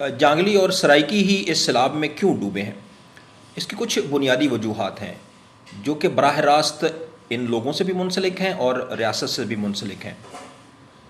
جانگلی اور سرائکی ہی اس سیلاب میں کیوں ڈوبے ہیں؟ اس کی کچھ بنیادی وجوہات ہیں جو کہ براہ راست ان لوگوں سے بھی منسلک ہیں اور ریاست سے بھی منسلک ہیں۔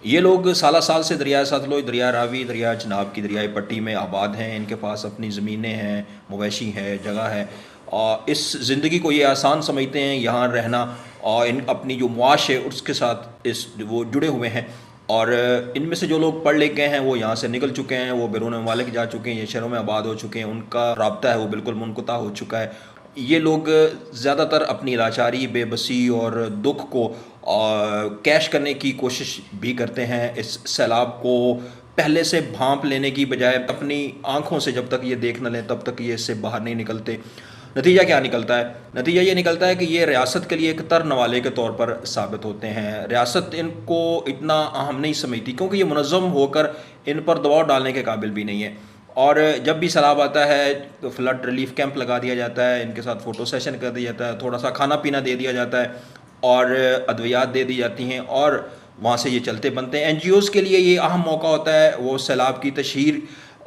یہ لوگ سالہ سال سے دریائے ستلج، دریائے راوی، دریائے چناب کی دریائے پٹی میں آباد ہیں۔ ان کے پاس اپنی زمینیں ہیں، مویشی ہے، جگہ ہے، اور اس زندگی کو یہ آسان سمجھتے ہیں یہاں رہنا، اور اپنی جو معاش ہے اس کے ساتھ وہ جڑے ہوئے ہیں۔ اور ان میں سے جو لوگ پڑھ لکھ گئے ہیں وہ یہاں سے نکل چکے ہیں، وہ بیرون ممالک جا چکے ہیں، یہ شہروں میں آباد ہو چکے ہیں، ان کا رابطہ ہے وہ بالکل منقطع ہو چکا ہے۔ یہ لوگ زیادہ تر اپنی لاچاری، بے بسی اور دکھ کو کیش کرنے کی کوشش بھی کرتے ہیں۔ اس سیلاب کو پہلے سے بھانپ لینے کی بجائے اپنی آنکھوں سے جب تک یہ دیکھ نہ لیں تب تک یہ اس سے باہر نہیں نکلتے۔ نتیجہ کیا نکلتا ہے؟ نتیجہ یہ نکلتا ہے کہ یہ ریاست کے لیے ایک تر نوالے کے طور پر ثابت ہوتے ہیں۔ ریاست ان کو اتنا اہم نہیں سمجھتی کیونکہ یہ منظم ہو کر ان پر دباؤ ڈالنے کے قابل بھی نہیں ہے۔ اور جب بھی سیلاب آتا ہے تو فلڈ ریلیف کیمپ لگا دیا جاتا ہے، ان کے ساتھ فوٹو سیشن کر دیا جاتا ہے، تھوڑا سا کھانا پینا دے دیا جاتا ہے اور ادویات دے دی جاتی ہیں، اور وہاں سے یہ چلتے بنتے ہیں۔ این جی اوز کے لیے یہ اہم موقع ہوتا ہے، وہ سیلاب کی تشہیر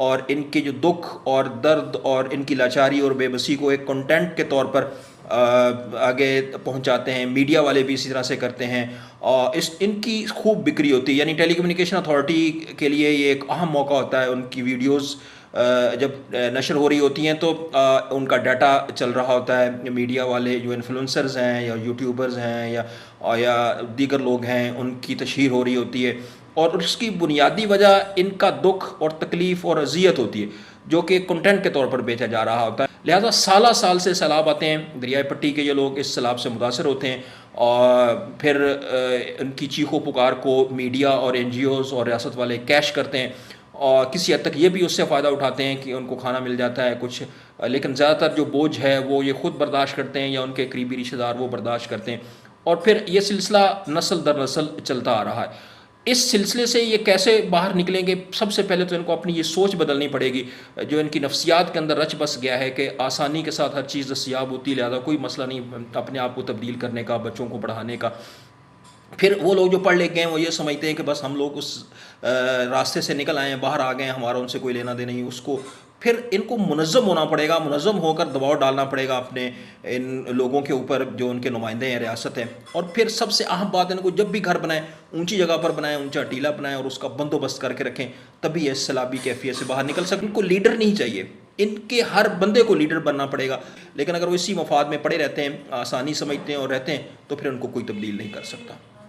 اور ان کے جو دکھ اور درد اور ان کی لاچاری اور بے بسی کو ایک کنٹینٹ کے طور پر آگے پہنچاتے ہیں۔ میڈیا والے بھی اسی طرح سے کرتے ہیں، اور ان کی خوب بکری ہوتی ہے۔ یعنی ٹیلی کمیونیکیشن اتھارٹی کے لیے یہ ایک اہم موقع ہوتا ہے۔ ان کی ویڈیوز جب نشر ہو رہی ہوتی ہیں تو ان کا ڈیٹا چل رہا ہوتا ہے۔ میڈیا والے جو انفلوئنسرز ہیں یا یوٹیوبرز ہیں یا دیگر لوگ ہیں، ان کی تشہیر ہو رہی ہوتی ہے، اور اس کی بنیادی وجہ ان کا دکھ اور تکلیف اور اذیت ہوتی ہے جو کہ کنٹینٹ کے طور پر بیچا جا رہا ہوتا ہے۔ لہذا سالہ سال سے سیلاب آتے ہیں، دریائے پٹی کے یہ لوگ اس سیلاب سے متاثر ہوتے ہیں، اور پھر ان کی چیخو پکار کو میڈیا اور این جی اوز اور ریاست والے کیش کرتے ہیں، اور کسی حد تک یہ بھی اس سے فائدہ اٹھاتے ہیں کہ ان کو کھانا مل جاتا ہے کچھ، لیکن زیادہ تر جو بوجھ ہے وہ یہ خود برداشت کرتے ہیں یا ان کے قریبی رشتہ دار وہ برداشت کرتے ہیں، اور پھر یہ سلسلہ نسل در نسل چلتا آ رہا ہے۔ اس سلسلے سے یہ کیسے باہر نکلیں گے؟ سب سے پہلے تو ان کو اپنی یہ سوچ بدلنی پڑے گی جو ان کی نفسیات کے اندر رچ بس گیا ہے کہ آسانی کے ساتھ ہر چیز دستیاب ہوتی ہے، لہذا کوئی مسئلہ نہیں اپنے آپ کو تبدیل کرنے کا، بچوں کو پڑھانے کا۔ پھر وہ لوگ جو پڑھ لکھ گئے ہیں وہ یہ سمجھتے ہیں کہ بس ہم لوگ اس راستے سے نکل آئے ہیں، باہر آ گئے ہیں، ہمارا ان سے کوئی لینا دینا نہیں۔ اس کو پھر ان کو منظم ہونا پڑے گا، منظم ہو کر دباؤ ڈالنا پڑے گا اپنے ان لوگوں کے اوپر جو ان کے نمائندے ہیں، ریاست ہیں۔ اور پھر سب سے اہم بات ہے ان کو جب بھی گھر بنائیں اونچی جگہ پر بنائیں، اونچا ٹیلا بنائیں اور اس کا بندوبست کر کے رکھیں، تبھی اس سیلابی کیفیت سے باہر نکل سکیں۔ ان کو لیڈر نہیں چاہیے، ان کے ہر بندے کو لیڈر بننا پڑے گا، لیکن اگر وہ اسی مفاد میں پڑے رہتے ہیں، آسانی سمجھتے ہیں اور رہتے ہیں، تو پھر ان کو کوئی تبدیل نہیں کر سکتا۔